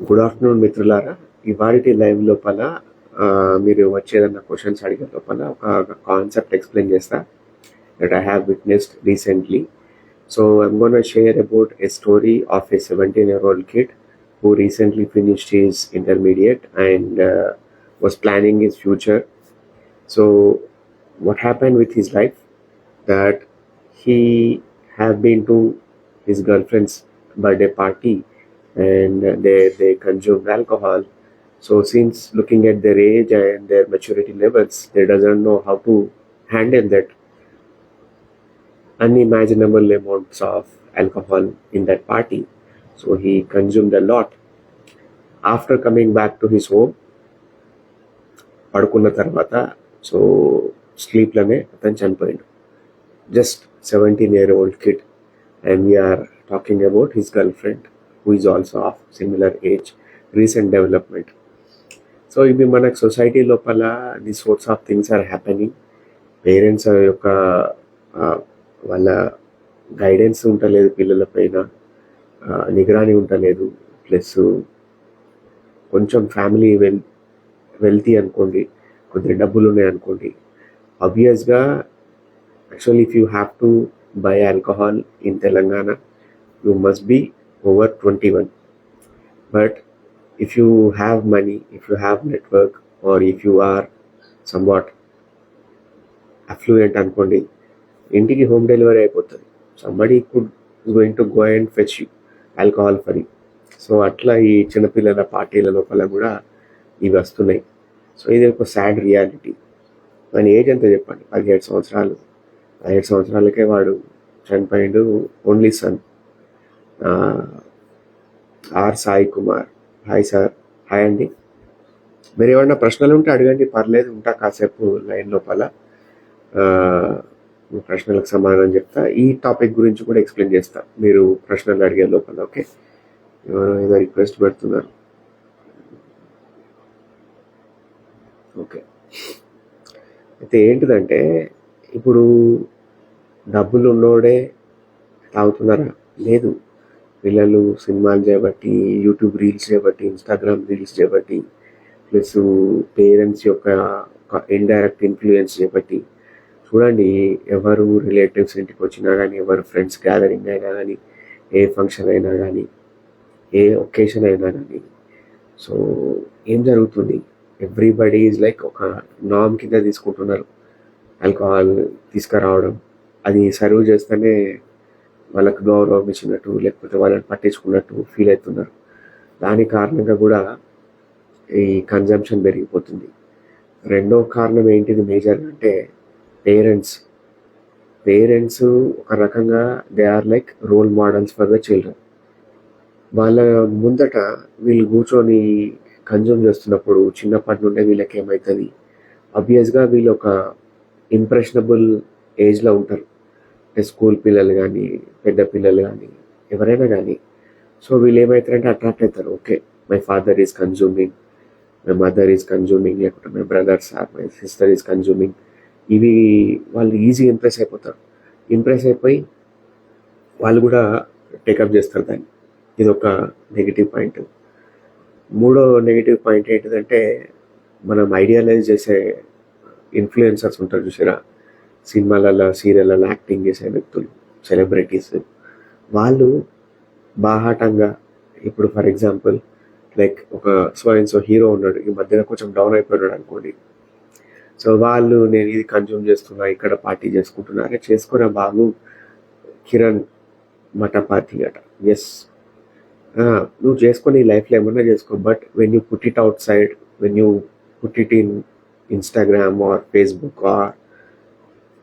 Good afternoon మిత్రులారా. ఇవాల్టి live లోపల మీరు వచ్చేదన్న క్వశ్చన్స్ అడిగే లోపల ఒక కాన్సెప్ట్ ఎక్స్ప్లెయిన్ చేస్తా that I have witnessed recently. So I'm gonna share about a story of a 17-year-old kid who recently finished his intermediate and was planning his future. So what happened with his life, that he have been to his girlfriend's birthday party and they consumed alcohol. So since looking at their age and their maturity levels, they doesn't know how to handle that unimaginable amounts of alcohol in that party. So he consumed a lot. After coming back to his home, పడుకున్న తర్వాత so స్లీప్లోనే అతను చనిపోయాడు. Just 17-year-old kid, and we are talking about his girlfriend who is also of similar age, recent development. So ఇవి మనకు society లోపల the sorts of things are happening. Parents యొక్క వాళ్ళ guidance ఉండలేదు, పిల్లల పైన నిగరాని ఉండలేదు, ప్లస్ కొంచెం ఫ్యామిలీ వెల్తీ అనుకోండి, కొద్దిగా డబ్బులు ఉన్నాయి అనుకోండి, ఆబ్వియస్గా actually if you have to buy alcohol in Telangana, you must be over 21. But if you have money, if you have network, or if you are somewhat affluent అనుకోండి, ఇంటికి home delivery అయిపోతుంది. somebody could is going to go and fetch you alcohol for you. So అట్లా ఈ చిన్నపిల్లల పార్టీల లోపల కూడా ఇవి వస్తున్నాయి. సో ఇది ఒక సాడ్ రియాలిటీ. మన ఏజ్ ఎంత చెప్పండి? 17 సంవత్సరాలు. 5 సంవత్సరాలకే వాడు చనిపోయాడు. Only son. R Sai Kumar. Hi sir. Hi అండి. మీరు ఏమన్నా ప్రశ్నలు ఉంటే అడగండి, పర్లేదు, ఉంటా కాసేపు లైన్ లోపల. ప్రశ్నలకు సమాధానం చెప్తా. ఈ టాపిక్ గురించి కూడా ఎక్స్ప్లెయిన్ చేస్తా మీరు ప్రశ్నలు అడిగే లోపల. ఓకే, ఏదో రిక్వెస్ట్ పెడుతున్నారు. ఓకే, అయితే ఏంటిదంటే, ఇప్పుడు డబ్బులు ఉన్నోడే తాగుతున్నారా? లేదు. పిల్లలు సినిమాలు చేయబట్టి, యూట్యూబ్ రీల్స్ చేయబట్టి, ఇన్స్టాగ్రామ్ రీల్స్ చేయబట్టి, ప్లస్ పేరెంట్స్ యొక్క ఇండైరెక్ట్ ఇన్ఫ్లుయెన్స్ చేయబట్టి, చూడండి, ఎవరు రిలేటివ్స్ ఇంటికి వచ్చినా కానీ, ఎవరు ఫ్రెండ్స్ గ్యాదరింగ్ అయినా కానీ, ఏ ఫంక్షన్ అయినా కానీ, ఏ ఒకేషన్ అయినా కానీ, సో ఏం జరుగుతుంది? ఎవ్రీబడి ఈజ్ లైక్ ఒక నామ్ కింద తీసుకుంటున్నారు ఆల్కహాల్ తీసుకురావడం. అది సర్వ్ చేస్తేనే వాళ్ళకు గౌరవం ఇచ్చినట్టు, లేకపోతే వాళ్ళని పట్టించుకున్నట్టు ఫీల్ అవుతున్నారు. దాని కారణంగా కూడా ఈ కన్జంప్షన్ పెరిగిపోతుంది. రెండో కారణం ఏంటిది మేజర్ అంటే, పేరెంట్స్ ఒక రకంగా they are like role models for the children. వాళ్ళ ముందట వీళ్ళు కూర్చొని కన్జ్యూమ్ చేస్తున్నప్పుడు చిన్నప్పటి నుండే వీళ్ళకి ఏమవుతుంది, ఆబ్వియస్గా వీళ్ళు ఒక ఇంప్రెషనబుల్ ఏజ్లో ఉంటారు. స్కూల్ పిల్లలు కానీ, పెద్ద పిల్లలు కానీ, ఎవరైనా కానీ. సో వీళ్ళు ఏమవుతారంటే అట్రాక్ట్ అవుతారు. Okay, my father is consuming, my mother is consuming, లేకపోతే my brothers or my sister is consuming. ఇవి వాళ్ళు ఈజీ ఇంప్రెస్ అయిపోతారు. ఇంప్రెస్ అయిపోయి వాళ్ళు కూడా టేకప్ చేస్తారు దాన్ని. ఇది ఒక నెగిటివ్ పాయింట్. మూడో నెగిటివ్ పాయింట్ ఏంటిదంటే, మనం ఐడియలైజ్ చేసే ఇన్ఫ్లుయెన్సర్స్ ఉంటారు చూసారా, సినిమాలలో, సీరియళ్ళలో యాక్టింగ్ చేసే వ్యక్తులు, సెలబ్రిటీస్, వాళ్ళు బాహాటంగా, ఇప్పుడు ఫర్ ఎగ్జాంపుల్ లైక్ ఒక సో హీరో ఉన్నాడు, ఈ మధ్యన కొంచెం డౌన్ అయిపోయాడు అనుకోండి. సో వాళ్ళు, నేను ఇది కన్జ్యూమ్ చేస్తున్నా, ఇక్కడ పార్టీ చేసుకుంటున్నారే, చేసుకోరా బాబు, కిరణ్ మఠపాతి అట. ఎస్, నువ్వు చేసుకొని లైఫ్లో ఏమన్నా చేసుకో, but when you put it outside, when you put it in Instagram or Facebook, or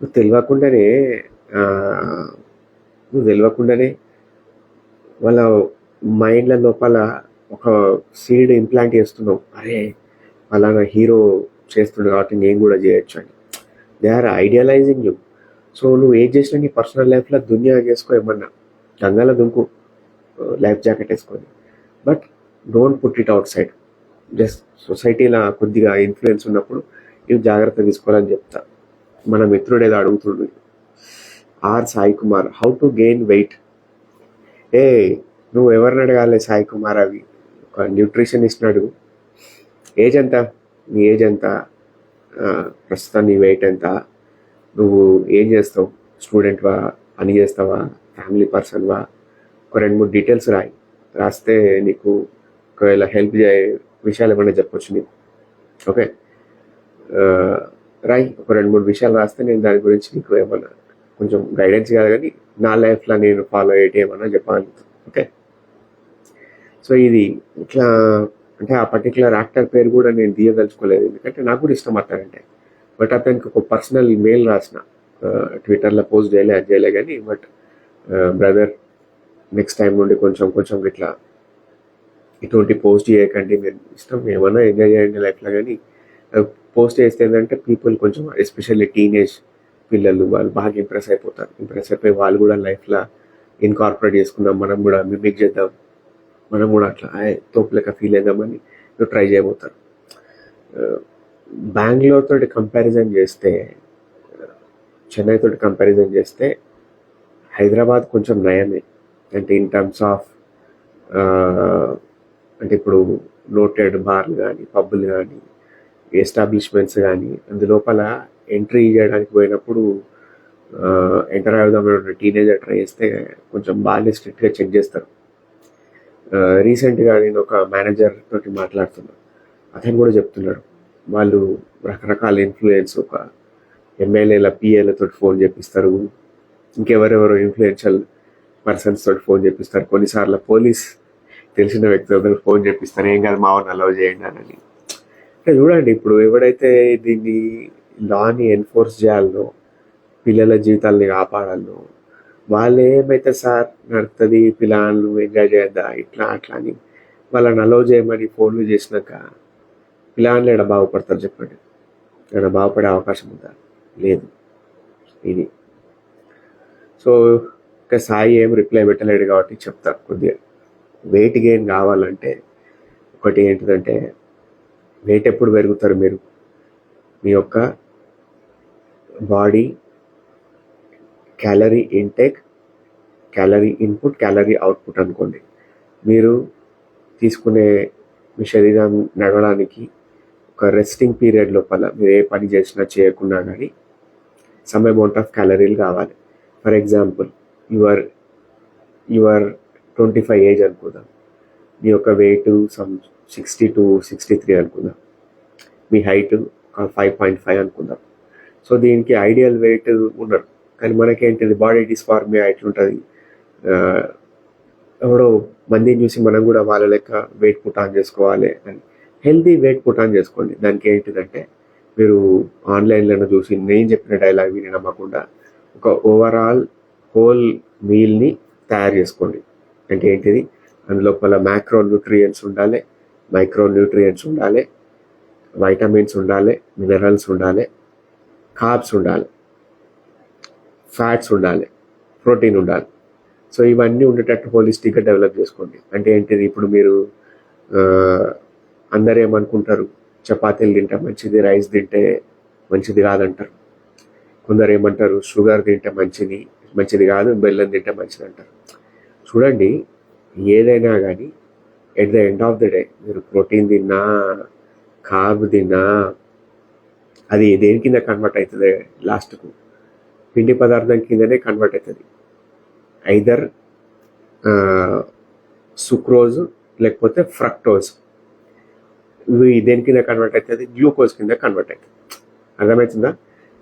నువ్వు తెలియకుండానే వాళ్ళ మైండ్ల లోపల ఒక సీడ్ ఇంప్లాంట్ చేస్తున్నావు. అరే అలానా హీరో చేస్తుండే కాబట్టి నేను కూడా చేయొచ్చు అని. They are idealising you. So నువ్వు ఏం చేసినా నీ పర్సనల్ లైఫ్లో దునియా చేసుకో, ఏమన్నా గంగాల దుంకు లైఫ్ జాకెట్ వేసుకొని, but don't put it outside. Just సొసైటీలో కొద్దిగా ఇన్ఫ్లుయెన్స్ ఉన్నప్పుడు ఇవి జాగ్రత్త తీసుకోవాలని చెప్తా. మన మిత్రుడు ఏదో అడుగుతుండు, R Sai Kumar, how to gain weight. నువ్వు ఎవరిని అడగాలి సాయి కుమార్? అవి ఒక న్యూట్రిషనిస్ట్ అడుగు, ఏజ్ ఎంత, నీ ఏజ్ ఎంత, ప్రస్తుతం నీ వెయిట్ ఎంత, నువ్వు ఏం చేస్తావు, స్టూడెంట్వా, పని చేస్తావా, ఫ్యామిలీ పర్సన్వా, ఒక 2-3 డీటెయిల్స్ రాస్తే నీకు ఒకవేళ హెల్ప్ చేయ విషయాలు ఏమైనా చెప్పొచ్చు నీకు. ఓకే, రాయి, ఒక 2-3 విషయాలు రాస్తే నేను దాని గురించి నీకు ఏమన్నా కొంచెం గైడెన్స్ కాదు కానీ నా లైఫ్లో నేను ఫాలో అయ్యేటి ఏమన్నా చెప్పగలుగుతాను. ఓకే, సో ఇది ఇట్లా అంటే ఆ పర్టికులర్ యాక్టర్ పేరు కూడా నేను తీయదలుచుకోలేదు, ఎందుకంటే నాకు కూడా ఇష్టం అతనంటే. బట్ అతనికి ఒక పర్సనల్ మెయిల్ రాసిన, ట్విట్టర్లో పోస్ట్ చేయలే కానీ, బట్ బ్రదర్ నెక్స్ట్ టైం నుండి కొంచెం ఇట్లా ఇటువంటి పోస్ట్ చేయకండి, మీరు ఇష్టం ఏమన్నా ఎంజాయ్ చేయండి లైఫ్లో, కానీ పోస్ట్ చేస్తే ఏంటంటే పీపుల్ కొంచెం ఎస్పెషల్లీ టీనేజ్ పిల్లలు వాళ్ళు బాగా ఇంప్రెస్ అయిపోయి వాళ్ళు కూడా లైఫ్లో ఇన్కార్పొరేట్ చేసుకుందాం, మనం కూడా మిమిక్ చేద్దాం, మనం కూడా అట్లా తోపులక ఫీల్ అవుదామని ట్రై చేయబోతారు. బెంగళూరు తోటి కంపారిజన్ చేస్తే, చెన్నై తోటి కంపారిజన్ చేస్తే హైదరాబాద్ కొంచెం నయమే. అంటే ఇన్ టర్మ్స్ ఆఫ్ అంటే ఇప్పుడు నోటెడ్ బార్లు కానీ, పబ్బులు కానీ, ఎస్టాబ్లిష్మెంట్స్ కానీ, అందులోపల ఎంట్రీ చేయడానికి పోయినప్పుడు ఎంటర్ అవుదామని టీనేజర్ ట్రై చేస్తే కొంచెం బాగా స్ట్రిక్ట్గా చెక్ చేస్తారు. రీసెంట్గా నేను ఒక మేనేజర్ తోటి మాట్లాడుతున్నా, అతను కూడా చెప్తున్నాడు వాళ్ళు రకరకాల ఇన్ఫ్లుయెన్స్, ఒక ఎమ్మెల్యేల పిఏలతో ఫోన్ చేపిస్తారు, ఇంకెవరెవరో ఇన్ఫ్లుయెన్షియల్ పర్సన్స్ తోటి ఫోన్ చేపిస్తారు, కొన్నిసార్లు పోలీస్ తెలిసిన వ్యక్తులతో ఫోన్ చేపిస్తారు, ఏం కాదు మా వాళ్ళని అలౌ చేయండి అని. అంటే చూడండి, ఇప్పుడు ఎవడైతే దీన్ని లాని ఎన్ఫోర్స్ చేయాలనో, పిల్లల జీవితాలని కాపాడాలనో, వాళ్ళు ఏమైతే సార్ నడుస్తుంది, పిల్లలు ఎంజాయ్ చేద్దా ఇట్లా అట్లా అని వాళ్ళని అలౌ చేయమని ఫోన్లు చేసినాక పిల్లలు ఎక్కడ బాగుపడతారు చెప్పండి? ఎక్కడ బాగుపడే అవకాశం ఉందా? లేదు. ఇది సో ఇంకా సాయి ఏం రిప్లై పెట్టలేడు కాబట్టి చెప్తా. కొద్దిగా వెయిట్ గెయిన్ కావాలంటే ఒకటి ఏంటిదంటే, వెయిట్ ఎప్పుడు పెరుగుతారు మీరు? మీ యొక్క body calorie intake, calorie input, calorie output అనుకోండి. మీరు తీసుకునే మీ శరీరం నడవడానికి ఒక రెస్టింగ్ పీరియడ్ లోపల మీరు ఏ పని చేసినా చేయకున్నా కానీ సమ్ అమౌంట్ ఆఫ్ క్యాలరీలు కావాలి. ఫర్ ఎగ్జాంపుల్ యువర్ 25 ఏజ్ అనుకుందాం, మీ యొక్క వెయిట్ సమ్ 60 to 63 అనుకుందాం, మీ హైట్ 5.5 అనుకుందాం. సో దీనికి ఐడియల్ వెయిట్ ఉండరు, కానీ మనకేంటిది బాడీ డిస్ఫార్మియా ఎట్లుంటుంది, ఎవడో మందిని చూసి మనం కూడా వాళ్ళ లెక్క వెయిట్ పుట్ ఆన్ చేసుకోవాలి అని. హెల్తీ వెయిట్ పుట్ ఆన్ చేసుకోండి. దానికి ఏంటిదంటే, మీరు ఆన్లైన్లో చూసి నేను చెప్పిన డైలాగ్ విని నమ్మకుండా ఒక ఓవరాల్ హోల్ మీల్ని తయారు చేసుకోండి. అంటే ఏంటిది, అందులోపల మ్యాక్రో న్యూట్రియంట్స్ ఉండాలి, మైక్రో న్యూట్రియంట్స్ ఉండాలి, వైటమిన్స్ ఉండాలి, మినరల్స్ ఉండాలి, కార్బ్స్ ఉండాలి, ఫ్యాట్స్ ఉండాలి, ప్రోటీన్ ఉండాలి. సో ఇవన్నీ ఉండేటట్టు హోలిస్టిక్గా డెవలప్ చేసుకోండి. అంటే ఏంటిది, ఇప్పుడు మీరు అందరూ ఏమనుకుంటారు, చపాతీలు తింటే మంచిది, రైస్ తింటే మంచిది కాదంటారు. కొందరు ఏమంటారు, షుగర్ తింటే మంచిది కాదు, బెల్లం తింటే మంచిది అంటారు. చూడండి, ఏదైనా కానీ at the end of the day మీరు ప్రోటీన్ తిన్నా, కార్బ్ తిన్నా, అది దేని కింద కన్వర్ట్ అవుతుంది? లాస్ట్కు పిండి పదార్థం కిందనే కన్వర్ట్ అవుతుంది. ఐదర్ సుక్రోజ్ లేకపోతే ఫ్రక్టోజ్. ఇవి దేని కింద కన్వర్ట్ అవుతుంది? గ్లూకోజ్ కింద కన్వర్ట్ అవుతుంది. అర్థమవుతుందా?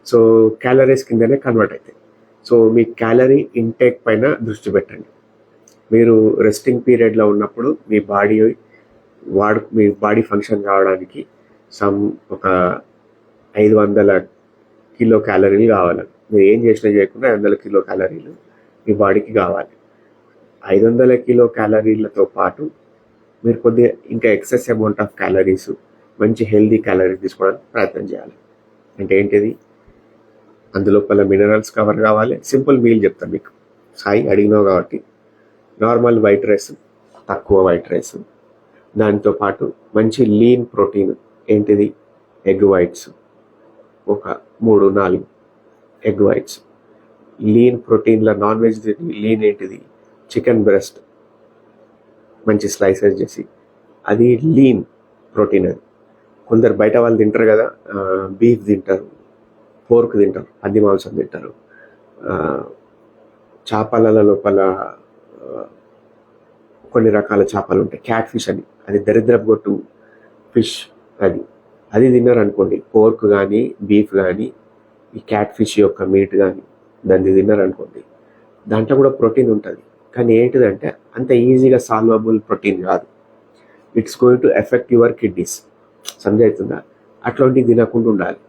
సో క్యాలరీస్ కిందనే కన్వర్ట్ అవుతాయి. సో మీ క్యాలరీ ఇంటేక్ పైన దృష్టి పెట్టండి. మీరు రెస్టింగ్ పీరియడ్లో ఉన్నప్పుడు మీ బాడీ ఫంక్షన్ కావడానికి ఒక 500 కిలో క్యాలరీలు కావాలి. మీరు ఏం చేసినా చేయకుండా 500 కిలో క్యాలరీలు మీ బాడీకి కావాలి. 500 కిలో క్యాలరీలతో పాటు మీరు కొద్దిగా ఇంకా ఎక్సెస్ అమౌంట్ ఆఫ్ క్యాలరీస్, మంచి హెల్దీ క్యాలరీస్ తీసుకోవడానికి ప్రయత్నం చేయాలి. అంటే ఏంటిది, అందులోపల మినరల్స్ కవర్ కావాలి. సింపుల్ మీల్ చెప్తాను మీకు, సాయి అడిగినావు కాబట్టి. నార్మల్ వైట్ రైస్, తక్కువ వైట్ రైస్, దాంతోపాటు మంచి లీన్ ప్రోటీన్. ఏంటిది, ఎగ్ వైట్స్, ఒక 3-4 ఎగ్ వైట్స్. లీన్ ప్రోటీన్లో నాన్ వెజ్ లీన్ ఏంటిది, చికెన్ బ్రెస్ట్ మంచి స్లైసెస్ చేసి అది లీన్ ప్రోటీన్. అది కొందరు బయట వాళ్ళు తింటారు కదా, బీఫ్ తింటారు, పోర్క్ తింటారు, పంది మాంసం తింటారు, చేపల లోపల కొన్ని రకాల చేపలు ఉంటాయి, క్యాట్ ఫిష్ అని, అది దరిద్రపు గొట్టు ఫిష్. అది అది తిన్నారు అనుకోండి, పోర్క్ కానీ బీఫ్ కానీ ఈ క్యాట్ ఫిష్ యొక్క మీట్ కానీ దాన్ని తిన్నారు అనుకోండి, దాంట్లో కూడా ప్రోటీన్ ఉంటుంది. కానీ ఏంటిదంటే అంత ఈజీగా సాల్వబుల్ ప్రోటీన్ కాదు. It's going to effect your kidneys. సమజవుతుందా? అట్లాంటివి తినకుండా ఉండాలి.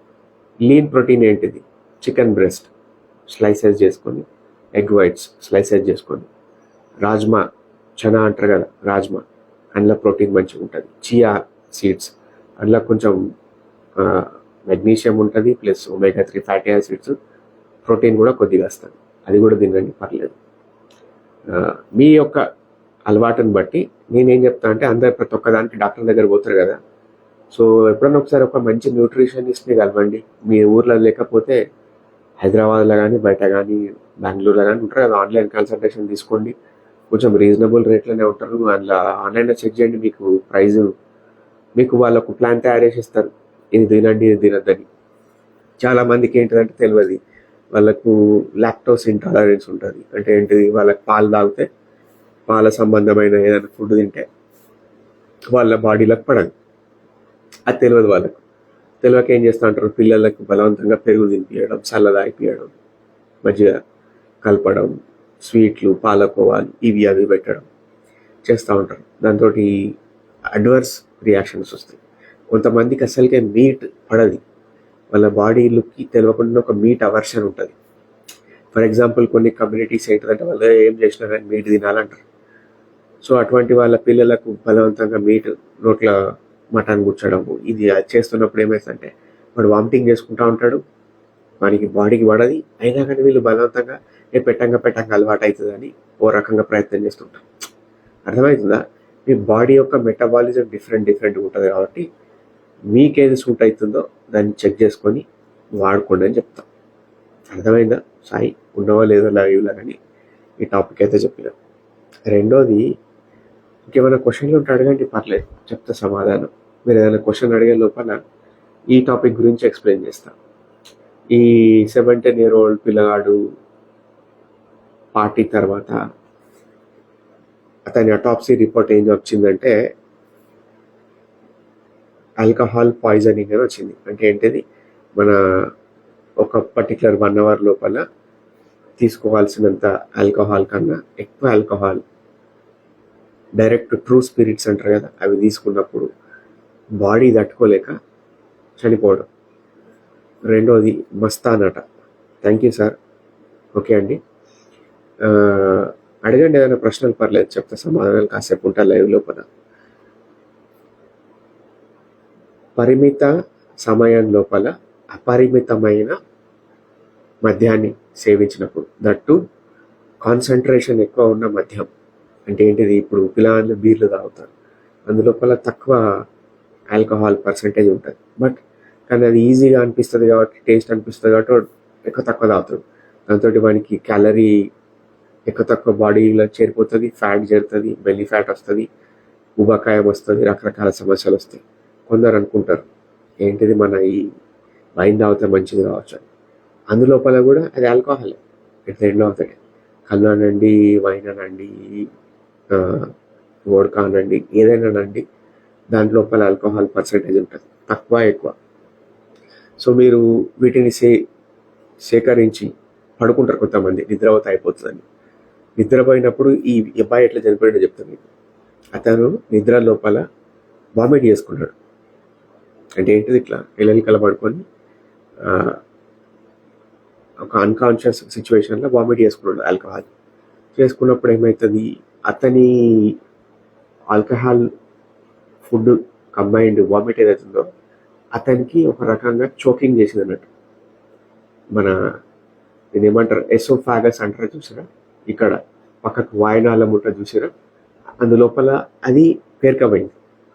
లీన్ ప్రోటీన్ ఏంటిది? చికెన్ బ్రెస్ట్ స్లైసెస్ చేసుకొని, ఎగ్ వైట్స్ స్లైసెస్ చేసుకొని, రాజ్మా చనా అంటారు కదా, రాజ్మా, అందులో ప్రోటీన్ మంచిగా ఉంటుంది. చియా సీడ్స్, అందులో కొంచెం మెగ్నీషియం ఉంటుంది, plus omega 3 fatty acids, protein కూడా కొద్దిగా వస్తుంది. అది కూడా తినండి, పర్లేదు. మీ యొక్క అలవాటుని బట్టి నేనేం చెప్తా అంటే, అందరు ప్రతి ఒక్కదానికి డాక్టర్ దగ్గర పోతారు కదా, సో ఎప్పుడన్నా ఒకసారి ఒక మంచి న్యూట్రిషనిస్ట్ని కలవండి. మీ ఊర్లో లేకపోతే హైదరాబాద్లో కానీ బయట కానీ బెంగళూరులో కానీ ఉంటారు కదా, ఆన్లైన్ కన్సల్టేషన్ తీసుకోండి. కొంచెం రీజనబుల్ రేట్లోనే ఉంటారు. అందులో ఆన్లైన్లో చెక్ చేయండి, మీకు ప్రైజు, మీకు వాళ్ళకు ప్లాన్ తయారు చేసి ఇస్తారు, ఇది తినండి ఇది తినద్దని. చాలామందికి ఏంటిదంటే తెలియదు, వాళ్ళకు లాక్టోస్ ఇంటాలరెన్స్ ఉంటుంది. అంటే ఏంటిది, వాళ్ళకి పాలు తాగితే, పాల సంబంధమైన ఏదైనా ఫుడ్ తింటే వాళ్ళ బాడీలకు పడదు. అది తెలియదు వాళ్ళకు. తెలియక ఏం చేస్తూ ఉంటారు, పిల్లలకు బలవంతంగా పెరుగు తినిపించడం, చల్లదాగిపించడం, మజ్జిగ కలపడం, స్వీట్లు, పాలకోవాలు ఇవి అవి పెట్టడం చేస్తూ ఉంటారు. దాంతో అడ్వర్స్ రియాక్షన్స్ వస్తాయి. కొంతమందికి అసలుకే మీట్ పడది, వాళ్ళ బాడీలకి తెలియకుండా ఒక మీట్ అవర్షన్ ఉంటుంది. ఫర్ ఎగ్జాంపుల్ కొన్ని కమ్యూనిటీస్ ఏంటంటే వాళ్ళు ఏం చేసినా కానీ మీట్ తినాలంటారు. సో అటువంటి వాళ్ళ పిల్లలకు బలవంతంగా మీట్ నోట్ల మటన్ గుచ్చడము ఇది చేస్తున్నప్పుడు ఏమవుతుందంటే వాడు వామిటింగ్ చేసుకుంటూ ఉంటాడు, వానికి బాడీకి పడది. అయినా కానీ వీళ్ళు బలవంతంగా పెట్టంగా అలవాటు అవుతుందని ఓ రకంగా ప్రయత్నం చేస్తుంటాం. అర్థమవుతుందా? మీ బాడీ యొక్క మెటబాలిజం డిఫరెంట్ ఉంటుంది కాబట్టి మీకేది సూట్ అవుతుందో దాన్ని చెక్ చేసుకొని వాడుకోండి అని చెప్తాం. అర్థమైందా? సాయి ఉన్నవో లేదో లైవ్లో కానీ ఈ టాపిక్ అయితే చెప్పిన. రెండోది, ఇంకేమైనా క్వశ్చన్లు ఉంటే అడగండి, పర్లేదు, చెప్తా సమాధానం. మీరు ఏదైనా క్వశ్చన్ అడిగే లోపల ఈ టాపిక్ గురించి ఎక్స్ప్లెయిన్ చేస్తాను. ఈ 17-year-old పిల్లగాడు పార్టీ తర్వాత అతని అటాప్సీ రిపోర్ట్ ఏం వచ్చిందంటే ఆల్కహాల్ పాయిజనింగ్ అని వచ్చింది. అంటే ఏంటిది, మన ఒక పర్టికులర్ 1 hour లోపల తీసుకోవాల్సినంత ఆల్కహాల్ కన్నా ఎక్కువ ఆల్కహాల్, డైరెక్ట్ ట్రూ స్పిరిట్స్ అంటారు కదా, అవి తీసుకున్నప్పుడు బాడీ తట్టుకోలేక చనిపోవడం. రెండోది మస్తాన్ అట. Thank you sir. ఓకే అండి, అడగండి ఏదైనా ప్రశ్నలు, పర్లేదు, చెప్తా సమాధానాలు. కాసేపు ఉంటా లైవ్ లోపల. పరిమిత సమయం లోపల అపరిమితమైన మద్యాన్ని సేవించినప్పుడు, దట్టు కాన్సన్ట్రేషన్ ఎక్కువ ఉన్న మద్యం. అంటే ఏంటిది, ఇప్పుడు పిల్లలు బీర్లు తాగుతారు, అందులోపల తక్కువ ఆల్కహాల్ పర్సంటేజ్ ఉంటుంది, బట్ కానీ అది ఈజీగా అనిపిస్తుంది కాబట్టి, టేస్ట్ అనిపిస్తుంది కాబట్టి ఎక్కువ తక్కువ తాగుతాడు. దాంతో వానికి క్యాలరీ ఎక్కువ తక్కువ బాడీలో చేరిపోతుంది, ఫ్యాట్ చేరుతుంది, బెల్లీ ఫ్యాట్ వస్తుంది, ఉబకాయం వస్తుంది, రకరకాల సమస్యలు వస్తాయి. కొందరు అనుకుంటారు ఏంటిది మన ఈ వైన్ తాగితే మంచిది కావచ్చు అని. అందులోపల కూడా అది ఆల్కహాల్. ఇట్లా ఎండ్ అవుతాయి. కళ్ళు అనండి, వైన్ అనండి, వోడ్కా అనండి, ఏదైనా అనండి, దాంట్లోపల ఆల్కహాల్ పర్సంటేజ్ ఉంటుంది, తక్కువ ఎక్కువ. సో మీరు వీటిని సేకరించి పడుకుంటారు. కొంతమంది నిద్రపోతే అయిపోతుందని. నిద్రపోయినప్పుడు ఈ అబ్బాయి ఎట్లా చనిపోయాడో చెప్తాను మీకు. అతను నిద్ర లోపల వామిట్ చేసుకున్నాడు. అంటే ఏంటిది, ఇట్లా ఎలలికల పడుకొని ఒక అన్కాన్షియస్ సిచ్యువేషన్లో వామిట్ చేసుకున్నాడు. ఆల్కహాల్ చేసుకున్నప్పుడు ఏమవుతుంది, అతని ఆల్కహాల్ ఫుడ్ కంబైన్డ్ వామిట్ ఏదైతుందో అతనికి ఒక రకంగా చోకింగ్ చేసింది అన్నట్టు. మన దీని ఏమంటారు, ఎసోఫాగస్ అంటారు చూసారా, ఇక్కడ పక్కకు వాయునాళం ఉంటుంది చూసారా, అందులోపల అది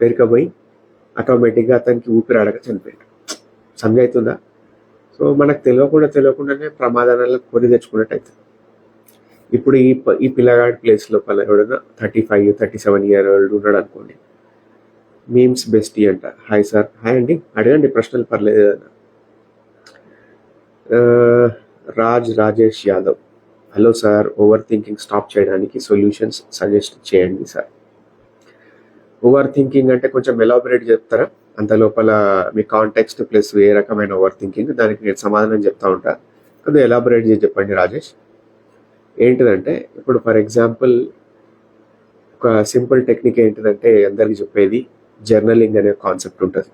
పేరుకపోయి ఆటోమేటిక్గా అతనికి ఊపిరాడక చనిపోయాడు. సమజవుతుందా? సో మనకు తెలియకుండానే ప్రమాదాలలో కొని తెచ్చుకున్నట్టు అవుతుంది. ఇప్పుడు ఈ పిల్లగాడి ప్లేస్ లోపల ఎవడన్నా 35-37 year old ఉన్నాడు అనుకోండి, మీమ్స్ బెస్టీ అంట. Hi sir. హాయ్ అండి. అడగండి ప్రశ్నలు పర్లేదు ఏదైనా. Rajesh Yadav. Hello sir, over thinking stop చేయడానికి సొల్యూషన్స్ సజెస్ట్ చేయండి సార్. ఓవర్ థింకింగ్ అంటే కొంచెం ఎలాబరేట్ చెప్తారా? అంత లోపల మీ కాంటెక్స్ట్ ప్లస్ ఏ రకమైన ఓవర్ థింకింగ్, దానికి నేను సమాధానం చెప్తా ఉంటా. కొద్దిగా ఎలాబరేట్ చేసి చెప్పండి రాజేష్. ఏంటిదంటే ఇప్పుడు ఫర్ ఎగ్జాంపుల్ ఒక సింపుల్ టెక్నిక్ ఏంటిదంటే అందరికి చెప్పేది, జర్నలింగ్ అనే కాన్సెప్ట్ ఉంటుంది.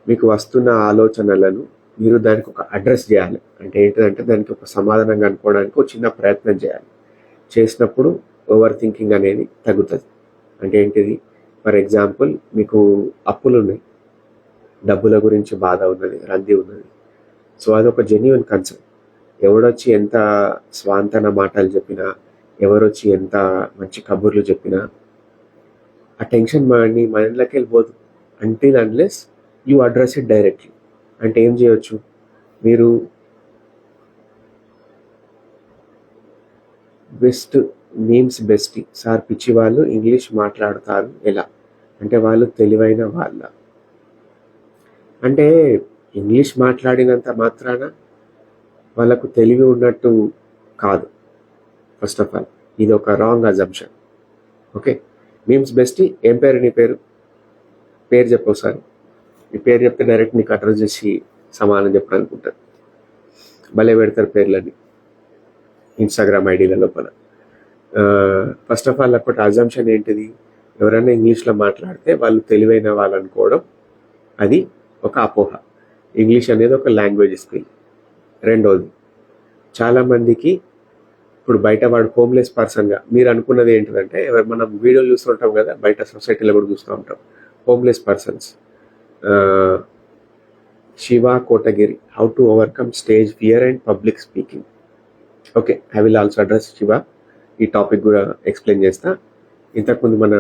మీకు వస్తున్న ఆలోచనలను మీరు దానికి ఒక అడ్రస్ చేయాలి. అంటే ఏంటిదంటే దానికి ఒక సమాధానం కనుక్కోవడానికి ఒక చిన్న ప్రయత్నం చేయాలి. చేసినప్పుడు ఓవర్ థింకింగ్ అనేది తగ్గుతుంది. అంటే ఏంటిది, ఫర్ ఎగ్జాంపుల్ మీకు అప్పులు ఉన్నాయి, డబ్బుల గురించి బాధ ఉన్నది, రంది ఉన్నది. సో అదొక జెన్యున్ కన్సర్న్. ఎవడొచ్చి ఎంత స్వాంతన మాటలు చెప్పినా, ఎవరొచ్చి ఎంత మంచి కబుర్లు చెప్పినా ఆ టెన్షన్ మైండ్లోకి వెళ్ళిపోదు until unless you address it directly. అంటే ఏం చేయొచ్చు, మీరు బెస్ట్ మీమ్స్ బెస్టీ సార్, పిచ్చి వాళ్ళు ఇంగ్లీష్ మాట్లాడతారు ఎలా? అంటే వాళ్ళు తెలివైన వాళ్ళ? అంటే ఇంగ్లీష్ మాట్లాడినంత మాత్రాన వాళ్ళకు తెలివి ఉన్నట్టు కాదు. ఫస్ట్ ఆఫ్ ఆల్ ఇది ఒక wrong assumption. Okay, memes bestie ఏం పేరు నీ పేరు? పేరు చెప్పవు సార్. నీ పేరు చెప్తే డైరెక్ట్ నీకు అడ్రస్ చేసి సమాధానం చెప్పాలనుకుంటారు. భలే పెడతారు పేర్లని ఇన్స్టాగ్రామ్ ఐడీల లోపల. ఫస్ట్ ఆఫ్ ఆల్ అప్పటి అజంప్షన్ ఏంటిది, ఎవరైనా ఇంగ్లీష్లో మాట్లాడితే వాళ్ళు తెలివైన వాళ్ళు అనుకోవడం, అది ఒక అపోహ. ఇంగ్లీష్ అనేది ఒక లాంగ్వేజ్ స్కిల్. రెండోది, చాలామందికి ఇప్పుడు బయట వాడు హోమ్లెస్ పర్సన్గా మీరు అనుకున్నది ఏంటిదంటే, మనం వీడియోలు చూస్తుంటాం కదా, బయట సొసైటీలో కూడా చూస్తూ ఉంటాం homeless persons. Shiva Kotagiri, how to overcome stage fear and public speaking. Okay, I will also address Shiva. ఈ టాపిక్ కూడా ఎక్స్ప్లెయిన్ చేస్తా. ఇంతకుముందు మన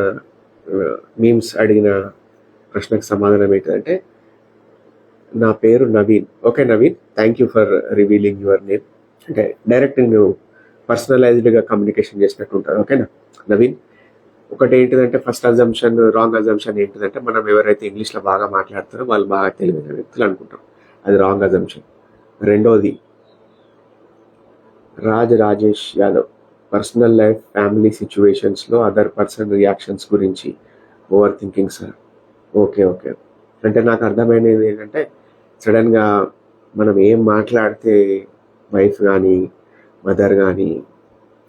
మీమ్స్ అడిగిన ప్రశ్నకు సమాధానం ఏంటంటే, నా పేరు Naveen. Okay Naveen, thank you for revealing your name. అంటే డైరెక్ట్ నువ్వు పర్సనలైజ్డ్గా కమ్యూనికేషన్ చేసినట్టు ఉంటుంది. ఓకేనా నవీన్? ఒకటి ఏంటిదంటే ఫస్ట్ అజంప్షన్, రాంగ్ అజంప్షన్ ఏంటిదంటే, మనం ఎవరైతే ఇంగ్లీష్లో బాగా మాట్లాడతారో వాళ్ళు బాగా తెలివైన వ్యక్తులు అనుకుంటాం. అది రాంగ్ అజంప్షన్. రెండోది, Rajesh Yadav, personal life, family సిచ్యువేషన్స్లో అదర్ పర్సన్ రియాక్షన్స్ గురించి over thinking sir. Okay okay, అంటే నాకు అర్థమైనది ఏంటంటే, సడన్గా మనం ఏం మాట్లాడితే వైఫ్ కానీ, మదర్ కానీ,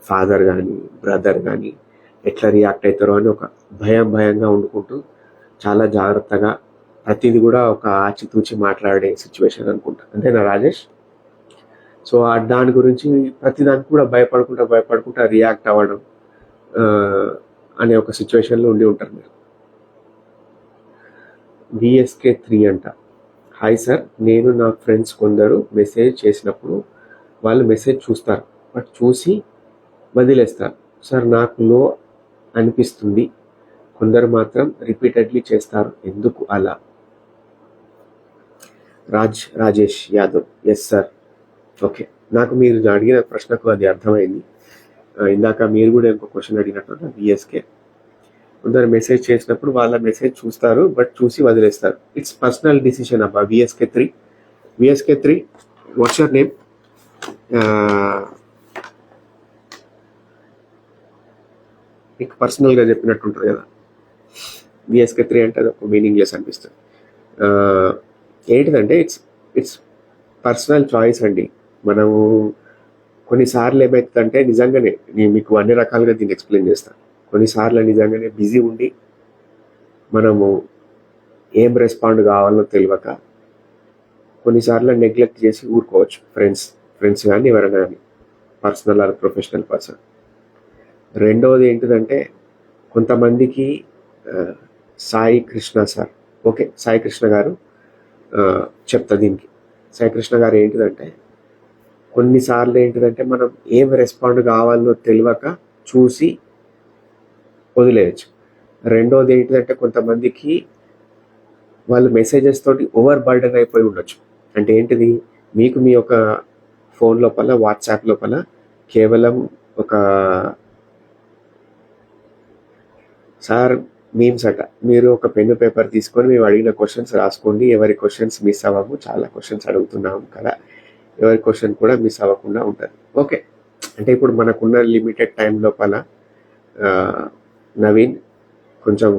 ఫాదర్ కానీ, బ్రదర్ కానీ ఎట్లా రియాక్ట్ అవుతారో అని ఒక భయంగా వండుకుంటూ చాలా జాగ్రత్తగా ప్రతిదీ కూడా ఒక ఆచితూచి మాట్లాడే సిచ్యువేషన్ అనుకుంటా. అంతేనా రాజేష్? సో దాని గురించి ప్రతిదానికి కూడా భయపడుకుంటా రియాక్ట్ అవ్వడం అనే ఒక సిచ్యువేషన్లో ఉండి ఉంటారు మీరు. VSK3 అంట. హాయ్ సార్, నేను నా ఫ్రెండ్స్ కొందరు మెసేజ్ చేసినప్పుడు వాళ్ళు మెసేజ్ చూస్తారు, బట్ చూసి వదిలేస్తారు సార్. నాకు లో అనిపిస్తుంది, కొందరు మాత్రం రిపీటెడ్లీ చేస్తారు, ఎందుకు అలా? Rajesh Yadav, yes sir. Okay, నాకు మీరు అడిగిన ప్రశ్నకు అది అర్థమైంది. ఇందాక మీరు కూడా ఇంకో క్వశ్చన్ అడిగినట్టు, VSK కొందరు మెసేజ్ చేసినప్పుడు వాళ్ళ మెసేజ్ చూస్తారు, బట్ చూసి వదిలేస్తారు. ఇట్స్ పర్సనల్ డిసిషన్ అబ్బా. VSK3 what's your name? మీకు పర్సనల్గా చెప్పినట్టు ఉంటుంది కదా. VSK3 అంటే అది ఒక మీనింగ్లెస్ అనిపిస్తుంది. ఏంటిదంటే ఇట్స్ పర్సనల్ చాయిస్ అండి. మనము కొన్నిసార్లు ఏమవుతుందంటే, నిజంగానే నేను మీకు అన్ని రకాలుగా దీన్ని ఎక్స్ప్లెయిన్ చేస్తాను. కొన్నిసార్లు నిజంగానే బిజీ ఉండి మనము ఏం రెస్పాండ్ కావాలో తెలియక కొన్నిసార్లు నెగ్లెక్ట్ చేసి ఊరుకోవచ్చు. ఫ్రెండ్స్ కానీ ఎవరైనా కానీ, పర్సనల్ ఆర్ ప్రొఫెషనల్ పర్సన్. రెండవది ఏంటిదంటే, కొంతమందికి సాయి కృష్ణ సార్, ఓకే సాయి కృష్ణ గారు చెప్తా దీనికి. సాయి కృష్ణ గారు ఏంటిదంటే, కొన్నిసార్లు ఏంటిదంటే మనం ఏం రెస్పాండ్ కావాలో తెలియక చూసి వదిలేయచ్చు. రెండోది ఏంటిదంటే, కొంతమందికి వాళ్ళు మెసేజెస్ తోటి ఓవర్ బర్డెన్ అయిపోయి ఉండొచ్చు. అంటే ఏంటిది, మీకు మీ యొక్క ఫోన్ లోపల, వాట్సాప్ లోపల కేవలం ఒక సార్ మీమ్స్ అట. మీరు ఒక పెన్ను పేపర్ తీసుకొని మేము అడిగిన క్వశ్చన్స్ రాసుకోండి. ఎవరి క్వశ్చన్స్ మిస్ అవ్వము. చాలా క్వశ్చన్స్ అడుగుతున్నాం కదా, ఎవరి క్వశ్చన్ కూడా మిస్ అవ్వకుండా ఉంటుంది. ఓకే, అంటే ఇప్పుడు మనకున్న లిమిటెడ్ టైం లోపల ఆ, నవీన్ కొంచెం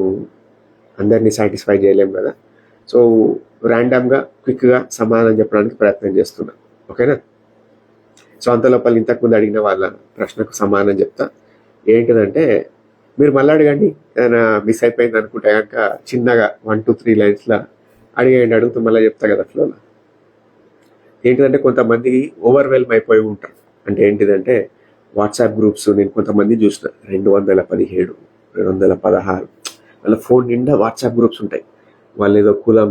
అందరినీ సాటిస్ఫై చేయలేం కదా. సో ర్యాండమ్గా క్విక్గా సమాధానం చెప్పడానికి ప్రయత్నం చేస్తున్నా. ఓకేనా? సో అంత లోపల ఇంతకుముందు అడిగిన వాళ్ళ ప్రశ్నకు సమాధానం చెప్తా. ఏంటిదంటే, మీరు మళ్ళీ అడగండి. ఏదైనా మిస్ అయిపోయింది అనుకుంటే కనుక చిన్నగా 1 to 3 లైన్స్లో అడిగేయండి. అడుగుతూ మళ్ళీ చెప్తా కదా ఫ్లోలో. ఏంటిదంటే, కొంతమంది ఓవర్వెల్మ్ అయిపోయి ఉంటారు. అంటే ఏంటిదంటే, వాట్సాప్ గ్రూప్స్ నేను కొంతమంది చూసిన 217, 216, వాళ్ళ ఫోన్ నిండా వాట్సాప్ గ్రూప్స్ ఉంటాయి. వాళ్ళు ఏదో కులం,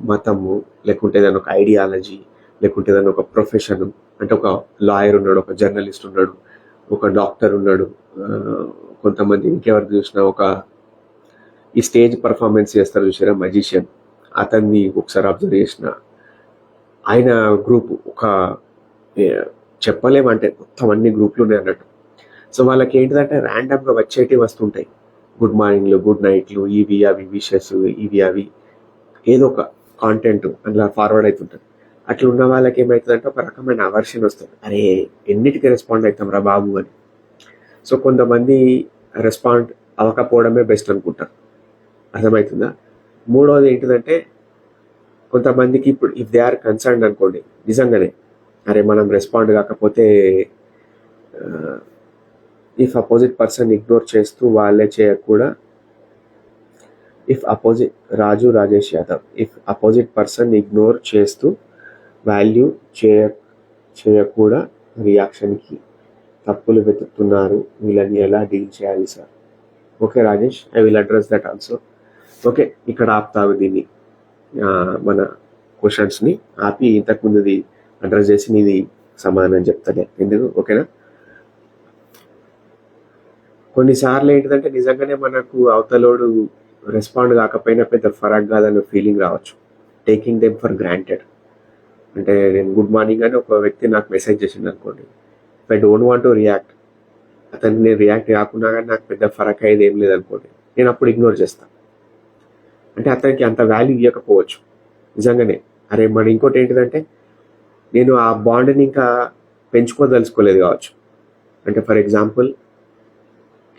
మతము, లేకుంటే ఏదైనా ఒక ఐడియాలజీ, లేకుంటే ఏదైనా ఒక ప్రొఫెషన్, అంటే ఒక లాయర్ ఉన్నాడు, ఒక జర్నలిస్ట్ ఉన్నాడు, ఒక డాక్టర్ ఉన్నాడు, కొంతమంది ఇంకెవరు చూసినా ఒక ఈ స్టేజ్ పర్ఫార్మెన్స్ చేస్తారు చూసారా, మజిషియన్, అతన్ని ఒకసారి అబ్జర్వ్ చేసిన ఆయన గ్రూప్ ఒక చెప్పలేమంటే మొత్తం అన్ని గ్రూప్లు ఉన్నాయి అన్నట్టు. సో వాళ్ళకి ఏంటిదంటే ర్యాండమ్గా వచ్చేటివి వస్తుంటాయి. గుడ్ మార్నింగ్లు, గుడ్ నైట్లు, ఇవి అవి విషెస్, ఇవి అవి ఏదో ఒక కాంటెంట్ అందులో ఫార్వర్డ్ అవుతుంటుంది. అట్లా ఉన్న వాళ్ళకి ఏమవుతుందంటే ఒక రకమైన అవర్షన్ వస్తుంది. అరే ఎన్నిటికీ రెస్పాండ్ అవుతాం రా బాబు అని. సో కొంతమంది రెస్పాండ్ అవ్వకపోవడమే బెస్ట్ అనుకుంటారు. అర్థమవుతుందా? మూడవది ఏంటిదంటే, కొంతమందికి ఇప్పుడు ఇఫ్ దే ఆర్ కన్సర్న్ అనుకోండి, నిజంగానే అరే మనం రెస్పాండ్ కాకపోతే ఇఫ్ అపోజిట్ పర్సన్ ఇగ్నోర్ చేస్తూ వాళ్ళే చేయకూడా, if opposite Raju Rajesh Yadav, if opposite person ignore చేస్తూ వాల్యూ చేయకూడా రియాక్షన్కి తప్పులు వెతుకుతున్నారు, వీళ్ళని ఎలా డీల్ చేయాలి sir? Okay Rajesh, I will address that also. Okay, ఇక్కడ ఆపుతావు దీన్ని, మన క్వశ్చన్స్ని ఆపి ఇంతకుముందుది అడ్రస్ చేసి నీది సమాధానం చెప్తానే ఎందుకు. ఓకేనా? కొన్నిసార్లు ఏంటిదంటే నిజంగానే మనకు అవతలోడు రెస్పాండ్ కాకపోయినా పెద్ద ఫరక్ కాదనే ఫీలింగ్ రావచ్చు. Taking them for granted. అంటే నేను గుడ్ మార్నింగ్ అని ఒక వ్యక్తి నాకు మెసేజ్ చేసింది అనుకోండి, if I don't want to react, అతన్ని నేను రియాక్ట్ కాకుండా కానీ నాకు పెద్ద ఫరక్ అయ్యేది ఏం లేదనుకోండి, నేను అప్పుడు ఇగ్నోర్ చేస్తాను. అంటే అతనికి అంత వాల్యూ ఇవ్వకపోవచ్చు నిజంగానే. అరే మన ఇంకోటి ఏంటిదంటే, నేను ఆ బాండ్ని ఇంకా పెంచుకోదలుచుకోలేదు కావచ్చు. అంటే ఫర్ ఎగ్జాంపుల్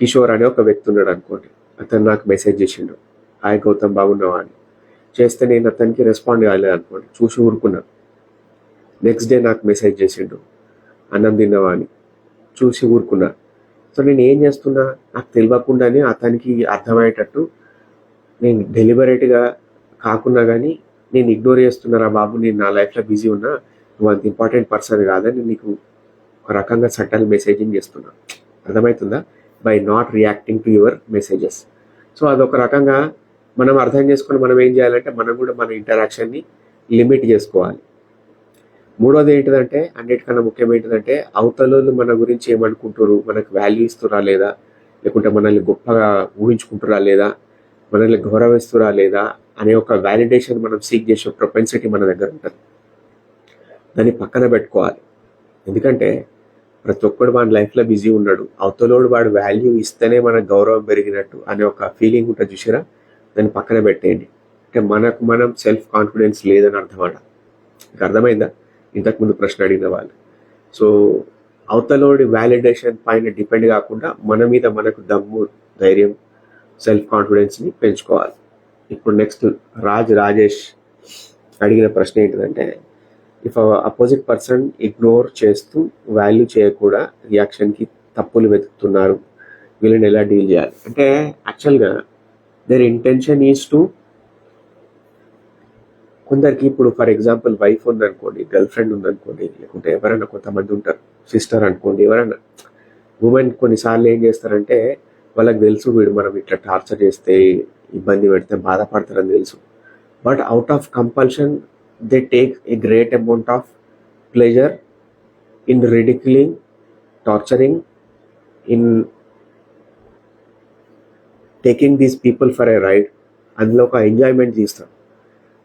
కిషోర్ అనే ఒక వ్యక్తి ఉన్నాడు అనుకోండి, అతను నాకు మెసేజ్ చేసిండు, హాయ్ గౌతమ్ బాగున్నావా అని. చేస్తే నేను అతనికి రెస్పాండ్ కాలేదు అనుకోండి, చూసి ఊరుకున్నాను. నెక్స్ట్ డే నాకు మెసేజ్ చేసిండు, అన్నం తిన్నావా అని, చూసి ఊరుకున్నా. సో నేను ఏం చేస్తున్నా, నాకు తెలియకుండానే అతనికి అర్థమయ్యేటట్టు నేను డెలిబరేట్గా కాకున్నా కానీ నేను ఇగ్నోర్ చేస్తున్నారా బాబు, నేను నా లైఫ్లో బిజీ ఉన్నా, నువ్వు అంత ఇంపార్టెంట్ పర్సన్ కాదని నీకు ఒక రకంగా సటల్ మెసేజింగ్ చేస్తున్నా. అర్థమవుతుందా? By not reacting to your messages. So అదొక రకంగా మనం అర్థం చేసుకొని మనం ఏం చేయాలంటే, మనం కూడా మన ఇంటరాక్షన్ని లిమిట్ చేసుకోవాలి. మూడోది ఏంటిదంటే, అన్నిటికన్నా ముఖ్యం ఏంటిదంటే, అవతలోళ్ళు మన గురించి ఏమనుకుంటారు, మనకు వాల్యూ ఇస్తురా లేదా, లేకుంటే మనల్ని గొప్పగా ఊహించుకుంటురా లేదా, మనల్ని గౌరవిస్తురా లేదా అనే ఒక వ్యాలిడేషన్ మనం సీక్ చేసే ప్రొపెన్సిటీ మన దగ్గర ఉంటుంది. దాన్ని పక్కన పెట్టుకోవాలి. ఎందుకంటే ప్రతి ఒక్కడు వాడి లైఫ్లో బిజీ ఉన్నాడు, అవతలోడు వాడు వాల్యూ ఇస్తేనే మనకు గౌరవం పెరిగినట్టు అనే ఒక ఫీలింగ్ ఉంటుంది చూసారా, దాన్ని పక్కన పెట్టేయండి. అంటే మనకు మనం సెల్ఫ్ కాన్ఫిడెన్స్ లేదని అర్థమాట. మీకు అర్థమైందా? ఇంతకుముందు ప్రశ్న అడిగిన వాళ్ళు. సో అవతలోడి వ్యాలిడేషన్ పైన డిపెండ్ కాకుండా మన మీద మనకు దమ్ము, ధైర్యం, సెల్ఫ్ కాన్ఫిడెన్స్ని పెంచుకోవాలి. ఇప్పుడు నెక్స్ట్ రాజేష్ అడిగిన ప్రశ్న ఏంటిదంటే, ఇఫ్ అపోజిట్ పర్సన్ ఇగ్నోర్ చేస్తూ వాల్యూ చేయకుండా రియాక్షన్కి తప్పులు వెతుకుతున్నారు, వీళ్ళని ఎలా డీల్ చేయాలి అంటే, యాక్చువల్గా దేర్ ఇంటెన్షన్ ఈజ్ టు, కొందరికి ఇప్పుడు ఫర్ ఎగ్జాంపుల్ వైఫ్ ఉందనుకోండి, గర్ల్ ఫ్రెండ్ ఉందనుకోండి, లేకుంటే ఎవరైనా కొంతమంది ఉంటారు, సిస్టర్ అనుకోండి, ఎవరైనా ఉమెన్ కొన్నిసార్లు ఏం చేస్తారంటే, వాళ్ళకి తెలుసు వీడు మనం ఇట్లా టార్చర్ చేస్తే, ఇబ్బంది పెడితే బాధపడతారని తెలుసు. But out of compulsion they take a great amount of pleasure in ridiculing, torturing, in taking these people for a ride. అందులో ఒక ఎంజాయ్మెంట్ తీస్తాం.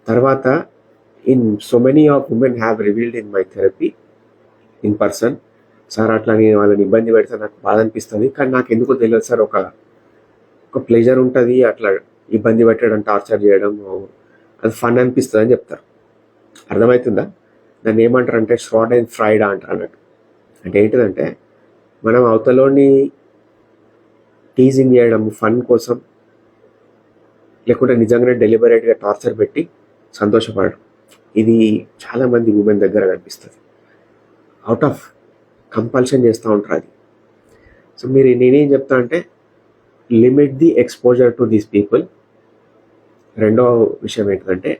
తర్వాత in so many of women have revealed in my therapy in person, sir అట్లా నేను వాళ్ళని ఇబ్బంది పెడితే నాకు బాధ అనిపిస్తుంది, కానీ నాకు ఎందుకో తెలియదు సార్, ఒక ఒక ప్లెజర్ ఉంటుంది, అట్లా ఇబ్బంది పెట్టడం, టార్చర్ చేయడం అది ఫన్ అనిపిస్తుంది అని చెప్తారు. అర్థమవుతుందా? దాన్ని ఏమంటారు అంటే షార్ట్ అండ్ ఫ్రైడ్ అంటారు అన్నట్టు. అంటే ఏంటిదంటే మనం అవతలోని టీజింగ్ చేయడం ఫన్ కోసం, లేకుంటే నిజంగానే డెలిబరేట్గా టార్చర్ పెట్టి సంతోషపడడం. ఇది చాలామంది ఉమెన్ దగ్గర కనిపిస్తుంది. అవుట్ ఆఫ్ కంపల్షన్ చేస్తూ ఉంటారు అది. సో నేనేం చెప్తా అంటే limit the exposure to these people. రెండో విషయం ఏంటంటే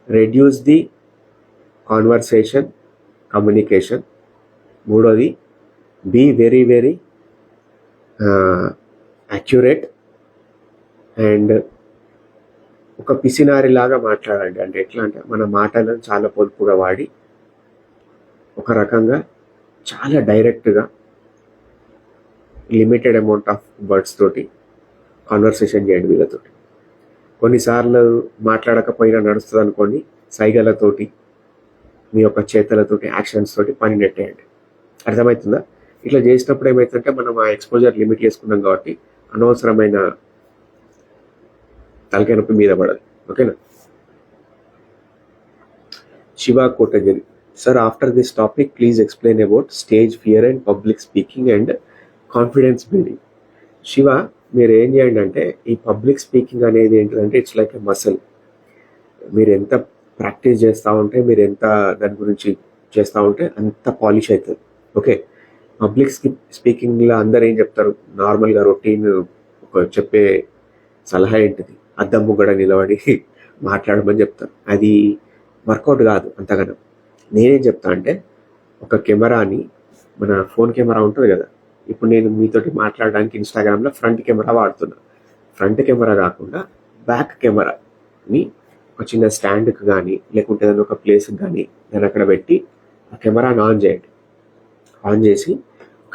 రెడ్యూస్ ది కాన్వర్సేషన్, కమ్యూనికేషన్. మూడోది be very very accurate and ఒక పిసినారిలాగా మాట్లాడండి. అంటే ఎట్లా అంటే మన మాటలను చాలా పొదుపుగా వాడి ఒక రకంగా చాలా డైరెక్ట్గా లిమిటెడ్ అమౌంట్ ఆఫ్ వర్డ్స్ తోటి కాన్వర్సేషన్ చేయండి వీళ్ళతోటి. కొన్నిసార్లు మాట్లాడకపోయినా నడుస్తుంది అనుకోండి, సైగలతోటి మీ యొక్క చేతలతోటి యాక్షన్స్ తోటి పని నెట్టేయండి. అర్థమవుతుందా? ఇట్లా చేసినప్పుడు ఏమవుతుందంటే మనం ఆ ఎక్స్పోజర్ లిమిట్ చేసుకున్నాం కాబట్టి అనవసరమైన తలకాయ నొప్పి మీద పడదు. ఓకేనా? Shiva Kotagiri, sir after this topic please explain about stage fear and public speaking and confidence building. Shiva, మీరు ఏం చేయండి అంటే ఈ పబ్లిక్ స్పీకింగ్ అనేది ఏంటంటే ఇట్స్ లైక్ ఎ మసిల్. మీరు ఎంత ప్రాక్టీస్ చేస్తూ ఉంటే, మీరు ఎంత దాని గురించి చేస్తూ ఉంటే అంత పాలిష్ అవుతుంది. ఓకే, పబ్లిక్ స్పీకింగ్లో అందరు ఏం చెప్తారు, నార్మల్గా రొటీన్ ఒక చెప్పే సలహా ఏంటిది, అద్దం ముగ్గడ నిలబడి మాట్లాడమని చెప్తారు. అది వర్కౌట్ కాదు అంతగానం. నేనేం చెప్తా అంటే ఒక కెమెరాని, మన ఫోన్ కెమెరా ఉంటుంది కదా, ఇప్పుడు నేను మీతోటి మాట్లాడడానికి ఇన్స్టాగ్రామ్లో ఫ్రంట్ కెమెరా వాడుతున్నా. ఫ్రంట్ కెమెరా కాకుండా బ్యాక్ కెమెరాని ఒక చిన్న స్టాండ్కి కానీ లేకుంటే ఏదైనా ఒక ప్లేస్కి కానీ నేను అక్కడ పెట్టి ఆ కెమెరాని ఆన్ చేయండి. ఆన్ చేసి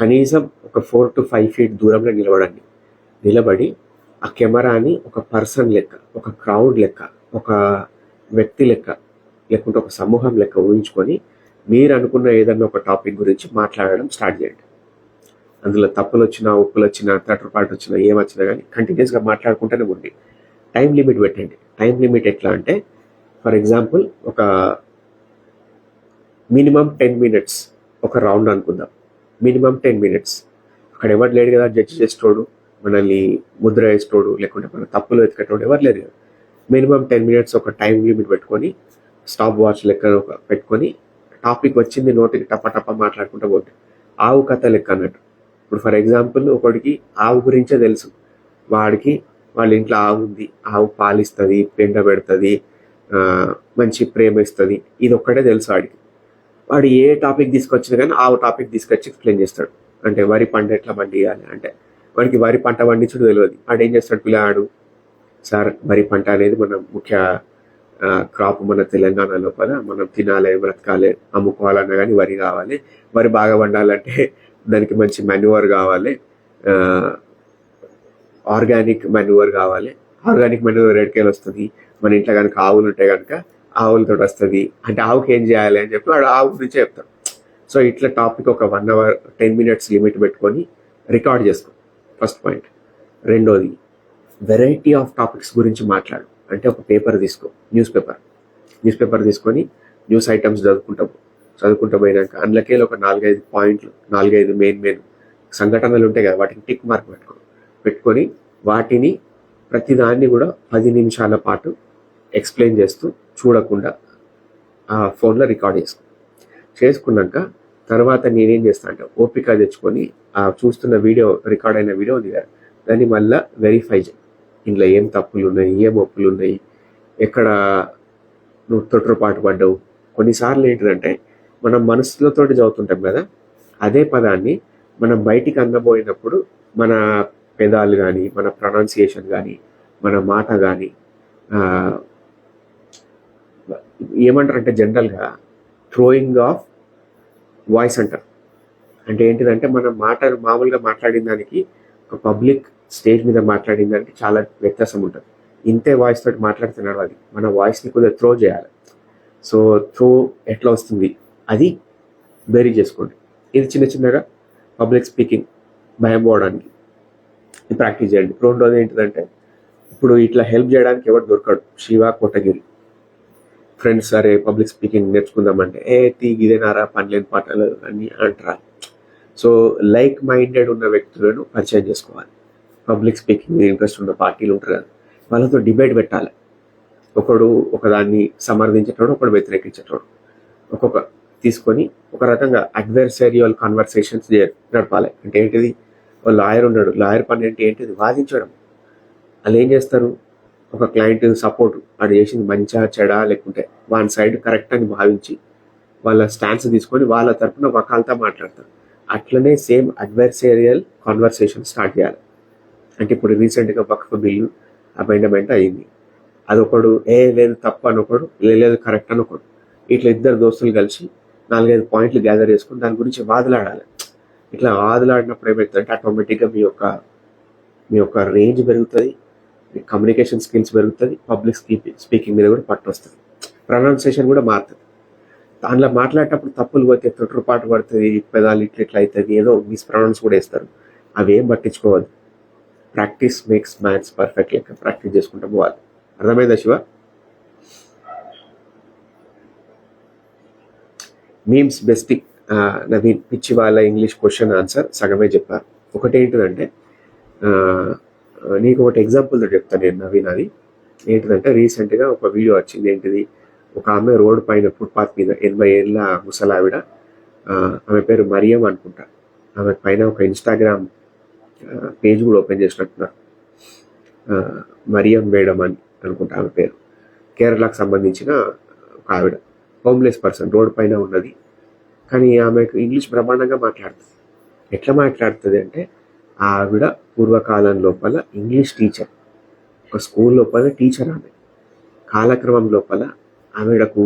కనీసం ఒక 4 to 5 feet దూరంలో నిలబడి ఆ కెమెరాని ఒక పర్సన్ లెక్క, ఒక క్రౌడ్ లెక్క, ఒక వ్యక్తి లెక్క, లేకుంటే ఒక సమూహం లెక్క ఊహించుకొని మీరు అనుకున్న ఏదన్నా ఒక టాపిక్ గురించి మాట్లాడడం స్టార్ట్ చేయండి. అందులో తప్పులు వచ్చినా, ఒప్పులు వచ్చినా, తట్టుపాటు వచ్చినా, ఏమొచ్చినా కానీ కంటిన్యూస్గా మాట్లాడుకుంటూనే ఉండి టైం లిమిట్ పెట్టండి. టైం లిమిట్ ఎట్లా అంటే ఫర్ ఎగ్జాంపుల్ ఒక మినిమం 10 minutes ఒక రౌండ్ అనుకుందాం. Minimum 10 minutes. అక్కడ ఎవరు లేడు కదా జడ్జి చేసేటోడు, మనల్ని ముద్ర వేసేటోడు, లేకుంటే మన తప్పులు వెతికేటోడు ఎవరు లేరు కదా. మినిమం 10 minutes ఒక టైం లిమిట్ పెట్టుకొని స్టాప్ వాచ్ లెక్క పెట్టుకొని టాపిక్ వచ్చింది నోటికి టప మాట్లాడుకుంటూ పోతే ఆవు కథ లెక్క అన్నట్టు. ఇప్పుడు ఫర్ ఎగ్జాంపుల్ ఒకడికి ఆవు గురించే తెలుసు, వాడికి వాళ్ళ ఇంట్లో ఆవు ఉంది, ఆవు పాలిస్తుంది, పెండ పెడుతుంది, మంచి ప్రేమ ఇస్తుంది, ఇది ఒక్కటే తెలుసు వాడికి. వాడు ఏ టాపిక్ తీసుకొచ్చినా కానీ ఆవు టాపిక్ తీసుకొచ్చి ఎక్స్ప్లెయిన్ చేస్తాడు. అంటే వరి పంట ఎట్లా పండియాలి అంటే వాడికి వరి పంట పండించడం తెలియదు. వాడు ఏం చేస్తాడు, పిల్లాడు సార్ వరి పంట అనేది మన ముఖ్య క్రాప్, మన తెలంగాణ లోపల మనం తినాలి, బ్రతకాలి, అమ్ముకోవాలన్నా కానీ వరి కావాలి, వరి బాగా పండాలంటే దానికి మంచి మాన్యువర్ కావాలి, ఆర్గానిక్ మాన్యువర్ కావాలి. ఆర్గానిక్ మాన్యువర్ ఎక్కడికి వస్తుంది, మన ఇంట్లో కనుక ఆవులు ఉంటే కనుక ఆవులతో వస్తుంది. అంటే ఆవుకి ఏం చేయాలి అని చెప్పి వాడు ఆవు గురించి చెప్తాడు. సో ఇట్లా టాపిక్ ఒక 1 hour 10 minutes లిమిట్ పెట్టుకొని రికార్డ్ చేసుకో, ఫస్ట్ పాయింట్. రెండోది వెరైటీ ఆఫ్ టాపిక్స్ గురించి మాట్లాడు. అంటే ఒక పేపర్ తీసుకో, న్యూస్ పేపర్ తీసుకొని న్యూస్ ఐటమ్స్ చదువుకుంటూ పోయినాక అందులోకే ఒక 4-5 పాయింట్లు, 4-5 మెయిన్ సంఘటనలు ఉంటాయి కదా, వాటికి టిక్ మార్క్ పెట్టుకొని వాటిని ప్రతిదాన్ని కూడా 10 నిమిషాల పాటు ఎక్స్ప్లెయిన్ చేస్తూ చూడకుండా ఆ ఫోన్లో రికార్డ్ చేసుకున్నాక తర్వాత నేనేం చేస్తాను అంటే ఓపిక తెచ్చుకొని ఆ చూస్తున్న వీడియో, రికార్డ్ అయిన వీడియో ఉంది కదా, దాన్ని మళ్ళీ వెరిఫై చేయి. ఇందులో ఏం తప్పులు ఉన్నాయి, ఏం ఒప్పులు ఉన్నాయి, ఎక్కడ నువ్వు తొట్టుపాటు పడ్డావు. కొన్నిసార్లు ఏంటిదంటే మనం మనసులతోటి చదువుతుంటాం కదా, అదే పదాన్ని మనం బయటికి అందబోయినప్పుడు మన పెదాలు కానీ, మన ప్రొనౌన్సియేషన్ కానీ, మన మాట కానీ ఏమంటారంటే జనరల్గా థ్రోయింగ్ ఆఫ్ వాయిస్ అంటారు. అంటే ఏంటిదంటే మనం మామూలుగా మాట్లాడిన దానికి ఒక పబ్లిక్ స్టేజ్ మీద మాట్లాడిన దానికి చాలా వ్యత్యాసం ఉంటుంది. ఇంతే వాయిస్ తోటి మాట్లాడుతున్నాడు, అది మన వాయిస్ని కొద్దిగా త్రో చేయాలి. సో త్రో ఎట్లా వస్తుంది అది బేరీ చేసుకోండి. ఇది చిన్నగా పబ్లిక్ స్పీకింగ్ భయం పోవడానికి. ఇది ప్రాక్టీస్ చేయండి. రెండోది ఏంటిదంటే, ఇప్పుడు ఇట్లా హెల్ప్ చేయడానికి ఎవరు దొరకడు. శివ కోటగిరి ఫ్రెండ్స్ సరే పబ్లిక్ స్పీకింగ్ నేర్చుకుందామంటే ఇదేనారా పనిలేని పాటలు అని అంటారా. సో లైక్ మైండెడ్ ఉన్న వ్యక్తులను పరిచయం చేసుకోవాలి. పబ్లిక్ స్పీకింగ్ ఇంట్రెస్ట్ ఉన్న పార్టీలు ఉంటారు కదా, వాళ్ళతో డిబేట్ పెట్టాలి. ఒకడు ఒకదాన్ని సమర్థించేటోడు, ఒకడు వ్యతిరేకించేటోడు, ఒక్కొక్క తీసుకొని ఒక రకంగా అడ్వర్సరియల్ కాన్వర్సేషన్స్ నడపాలి. అంటే ఏంటిది, ఒక లాయర్ ఉన్నాడు, లాయర్ పని ఏంటిది వాదించడం. వాళ్ళు ఏం చేస్తారు, ఒక క్లయింట్ సపోర్ట్ వాడు చేసింది మంచిగా చెడా లేకుంటే వన్ సైడ్ కరెక్ట్ అని భావించి వాళ్ళ స్టాన్స్ తీసుకొని వాళ్ళ తరఫున వకాలతో మాట్లాడతారు. అట్లనే సేమ్ అడ్వర్సేరియల్ కాన్వర్సేషన్ స్టార్ట్ చేయాలి. అంటే ఇప్పుడు రీసెంట్గా వక్ఫ్ బిల్లు అమెండ్మెంట్ అయ్యింది. అదొకడు లేదు తప్పు అనొకడు, లేదు కరెక్ట్ అనొకడు, ఇట్లా ఇద్దరు దోస్తులు కలిసి 4-5 పాయింట్లు గ్యాదర్ చేసుకుని దాని గురించి వాదులాడాలి. ఇట్లా వాదులాడినప్పుడు ఏమవుతుందంటే ఆటోమేటిక్గా మీ యొక్క రేంజ్ పెరుగుతుంది, కమ్యూనికేషన్ స్కిల్స్ పెరుగుతుంది, పబ్లిక్ స్పీకింగ్ మీద కూడా పట్టు వస్తుంది, ప్రొనౌన్సియేషన్ కూడా మారుతుంది. దాంట్లో మాట్లాడేటప్పుడు తప్పులు పోతే తొట్టుపాటు పడుతుంది, పెదాలు ఇట్లా అవుతుంది, ఏదో మిస్ప్రొనౌన్స్ కూడా వేస్తారు. అవి ఏం పట్టించుకోవద్దు. ప్రాక్టీస్ మేక్స్ మ్యాన్స్ పర్ఫెక్ట్ లెక్క ప్రాక్టీస్ చేసుకుంటూ పోవాలి. అర్థమైందా శివ? మీమ్స్ బెస్ట్ నవీన్ పిచ్చి వాళ్ళ ఇంగ్లీష్ క్వశ్చన్ ఆన్సర్ సగమే చెప్పారు. ఒకటి ఏంటిదంటే, నీకు ఒకటి ఎగ్జాంపుల్ చెప్తాను నేను నవీన్. అది ఏంటిదంటే రీసెంట్గా ఒక వీడియో వచ్చింది. ఏంటిది, ఒక ఆమె రోడ్ పైన ఫుట్పాత్ మీద 80 ఏళ్ళ ముసలావిడ, ఆమె పేరు మరియం అనుకుంటా, ఆమె పైన ఒక ఇన్స్టాగ్రామ్ పేజ్ కూడా ఓపెన్ చేసినట్టున్నారు. మరియం మేడం అని అనుకుంటా ఆమె పేరు. కేరళకు సంబంధించిన ఒక ఆవిడ, హోమ్లెస్ పర్సన్, రోడ్ పైన ఉన్నది. కానీ ఆమెకు ఇంగ్లీష్ బ్రహ్మాండంగా మాట్లాడుతుంది. ఎట్లా మాట్లాడుతుంది అంటే, ఆవిడ పూర్వకాలం లోపల ఇంగ్లీష్ టీచర్, ఒక స్కూల్ లోపల టీచర్. ఆమె కాలక్రమం లోపల ఆవిడకు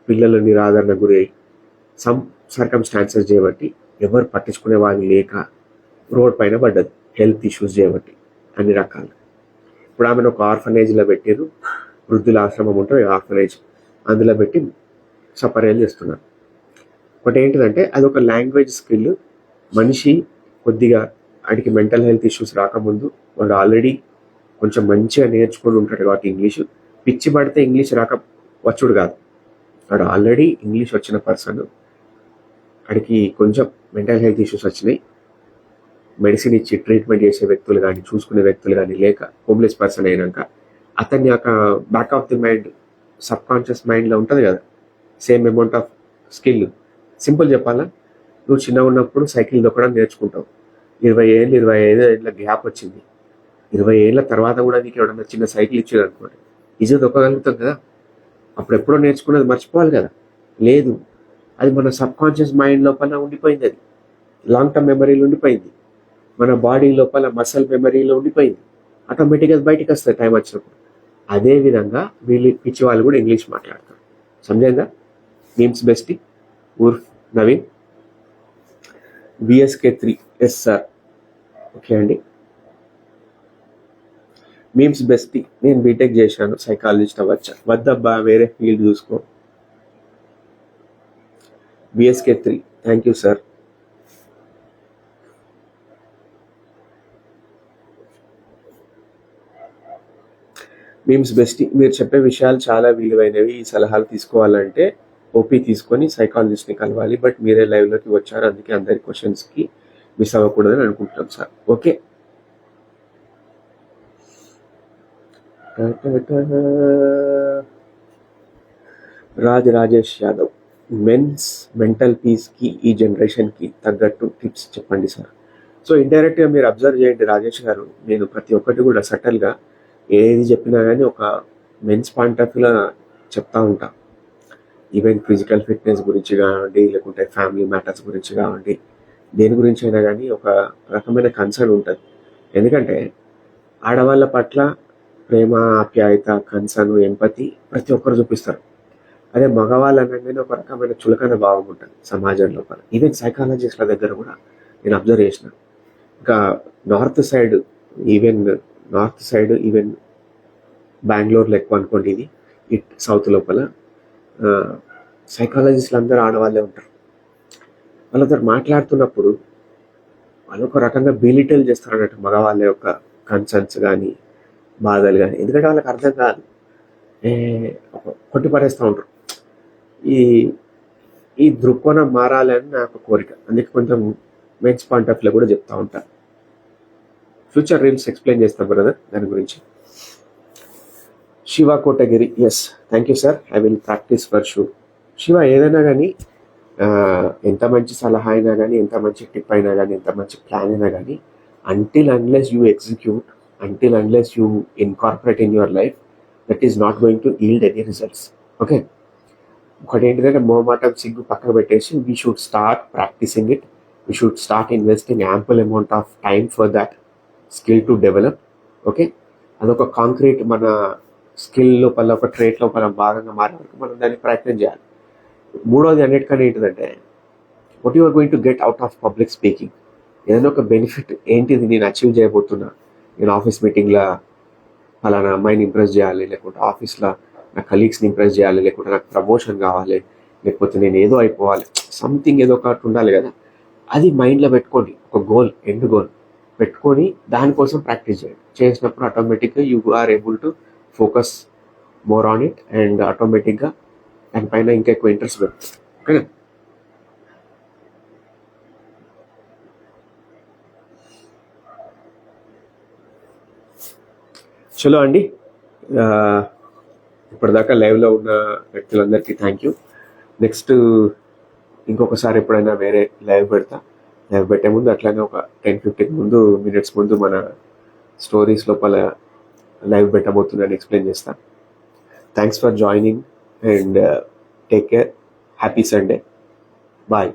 పిల్లలు నిరాదరణ గురి అయి సమ్ సర్కమ్స్టాన్సెస్ చేయబట్టి ఎవరు పట్టించుకునే వాళ్ళు లేక రోడ్ పైన పడ్డది, హెల్త్ ఇష్యూస్ చేయబట్టి అన్ని రకాలు. ఇప్పుడు ఆమెను ఒక ఆర్ఫనేజ్లో పెట్టారు, వృద్ధుల ఆశ్రమం ఉంటుంది ఆర్ఫనేజ్, అందులో పెట్టి సపరేట్ చేస్తున్నారు. ఒకటి ఏంటిదంటే అదొక లాంగ్వేజ్ స్కిల్. మనిషి కొద్దిగా వాడికి మెంటల్ హెల్త్ ఇష్యూస్ రాకముందు వాడు ఆల్రెడీ కొంచెం మంచిగా నేర్చుకొని ఉంటాడు కాబట్టి ఇంగ్లీషు పిచ్చి పడితే ఇంగ్లీష్ వచ్చుడు కాదు. వాడు ఆల్రెడీ ఇంగ్లీష్ వచ్చిన పర్సన్, వాడికి కొంచెం మెంటల్ హెల్త్ ఇష్యూస్ వచ్చినాయి, మెడిసిన్ ఇచ్చి ట్రీట్మెంట్ చేసే వ్యక్తులు కానీ చూసుకునే వ్యక్తులు కానీ లేక హోమ్లెస్ పర్సన్ అయినాక అతన్ని ఒక back of the mind, sub conscious మైండ్లో ఉంటుంది కదా same amount of skill. Simple చెప్పాలా, నువ్వు చిన్న ఉన్నప్పుడు సైకిల్ దొక్కడం నేర్చుకుంటావు, 20 ఏళ్ళు 25 ఏళ్ళ గ్యాప్ వచ్చింది, 20 ఏళ్ళ తర్వాత కూడా నీకు ఎవడన్నా చిన్న సైకిల్ ఇచ్చేది అనుకోండి, ఈజీగా దొక్కగలుగుతాం కదా. అప్పుడు ఎప్పుడో నేర్చుకున్నది మర్చిపోవాలి కదా. లేదు, అది మన సబ్ కాన్షియస్ మైండ్ లోపల ఉండిపోయింది, అది లాంగ్ టర్మ్ మెమరీలో ఉండిపోయింది, మన బాడీ లోపల మసల్ మెమరీలో ఉండిపోయింది, ఆటోమేటిక్గా బయటికి వస్తుంది టైం వచ్చినప్పుడు. అదేవిధంగా వీళ్ళు పిచ్చి వాళ్ళు కూడా ఇంగ్లీష్ మాట్లాడతారు. సమజైందా? మీమ్స్ బెస్ట్ ఉర్ఫ్ Naveen, BSK3. Yes sir. Okay అండి. మీమ్స్ బెస్ట్, నేను బీటెక్ చేశాను, సైకాలజిస్ట్ అవ్వచ్చా? వద్దబ్బా, వేరే ఫీల్డ్ చూసుకో. BSK3, thank you sir. Memes best, మీరు చెప్పే విషయాలు చాలా విలువైనవి. ఈ సలహాలు తీసుకోవాలంటే ఓపీ తీసుకొని సైకాలజిస్ట్ని కలవాలి. బట్ మీరే లైవ్లోకి వచ్చారు, అందుకే అందరి క్వశ్చన్స్కి మిస్ అవ్వకూడదని అనుకుంటున్నాం sir. Okay. Rajesh Yadav, men's mental పీస్కి ఈ జనరేషన్కి తగ్గట్టు టిప్స్ చెప్పండి సార్. సో ఇండైరెక్ట్గా మీరు అబ్జర్వ్ చేయండి రాజేష్ గారు, నేను ప్రతి ఒక్కటి కూడా సటల్గా ఏది చెప్పినా కానీ ఒక మెన్స్ పాయింట్ ఆఫ్ వ్యూలో చెప్తా ఉంటా. ఈవెన్ ఫిజికల్ ఫిట్నెస్ గురించి కావండి, లేకుంటే ఫ్యామిలీ మ్యాటర్స్ గురించి కావండి, దేని గురించి అయినా కానీ ఒక రకమైన కన్సర్న్ ఉంటుంది. ఎందుకంటే ఆడవాళ్ళ పట్ల ప్రేమ, ఆప్యాయత, కన్సర్న్, ఎంపతి ప్రతి ఒక్కరు చూపిస్తారు. అదే మగవాళ్ళు అనగానే ఒక రకమైన చులకన భావం ఉంటుంది సమాజం లోపల. ఈవెన్ సైకాలజిస్ట్ల దగ్గర కూడా నేను అబ్జర్వ్ చేసిన. ఇంకా నార్త్ సైడ్ ఈవెన్ బెంగళూరులో ఎక్కువ అనుకోండి, ఇది సౌత్ లోపల సైకాలజిస్టులు అందరూ ఆడవాళ్ళే ఉంటారు. వాళ్ళతో మాట్లాడుతున్నప్పుడు వాళ్ళు ఒక రకంగా బిలిటల్ చేస్తారు అన్నట్టు మగవాళ్ళ యొక్క కన్సర్న్స్ కానీ బాధలు కానీ, ఎందుకంటే వాళ్ళకి అర్థం కాదు, ఏ, కొట్టి పడేస్తూ ఉంటారు. ఈ ఈ దృక్కోణం మారాలని నాకు కోరిక, అందుకే కొంచెం మెన్స్ పాయింట్ ఆఫ్ వ్యూ కూడా చెప్తా ఉంటాను. ఫ్యూచర్ రీల్స్ ఎక్స్ప్లెయిన్ చేస్తాం బ్రదర్ దాని గురించి. Shiva Kotagiri, yes thank you sir, I will practice for sure. Shiva, ఏదైనా కానీ ఎంత మంచి సలహా అయినా కానీ, ఎంత మంచి టిప్ అయినా కానీ, ఎంత మంచి ప్లాన్ అయినా కానీ, until unless you execute, until unless you incorporate in your life, that is not going to yield any results. Okay, ఒకటి ఏంటిదంటే మోమాటం సిగ్గు పక్కన పెట్టేసి we should start practicing it, we should start investing ample amount of time for that skill to develop. Okay, అదొక concrete మన skill లోపల, ఒక ట్రేట్ లోపల భాగంగా మారే వరకు మనం దాన్ని ప్రయత్నం చేయాలి. మూడోది అన్నిటికన్నా ఏంటిదంటే, what you are going to get out of public speaking. ఏదైనా ఒక బెనిఫిట్ ఏంటిది నేను అచీవ్ చేయబోతున్నా, నేను ఆఫీస్ మీటింగ్లో ఫలానా అమ్మాయిని ఇంప్రెస్ చేయాలి, లేకుంటే ఆఫీస్లో నా కలీగ్స్ని ఇంప్రెస్ చేయాలి, లేకుంటే నాకు ప్రమోషన్ కావాలి, లేకపోతే నేను ఏదో అయిపోవాలి, సంథింగ్ ఏదో ఒకటి ఉండాలి కదా, అది మైండ్లో పెట్టుకోండి. ఒక గోల్, ఎండ్ గోల్ పెట్టుకొని దానికోసం ప్రాక్టీస్ చేయండి. చేసినప్పుడు ఆటోమేటిక్గా you are able to focus more on it, and ఆటోమేటిక్గా దానిపైన ఇంకా ఎక్కువ ఇంట్రెస్ట్ పెడుతుంది. ఓకేనా? చలో అండి, ఇప్పటిదాకా లైవ్లో ఉన్న వ్యక్తులందరికీ థ్యాంక్ యూ. నెక్స్ట్ ఇంకొకసారి ఎప్పుడైనా వేరే లైవ్ పెడతా. లైవ్ పెట్టే ముందు అట్లానే ఒక 10-15 మినిట్స్ ముందు మన స్టోరీస్ లోపల లైవ్ పెట్టబోతుందని ఎక్స్ప్లెయిన్ చేస్తా. Thanks for joining and take care. Happy Sunday. Bye.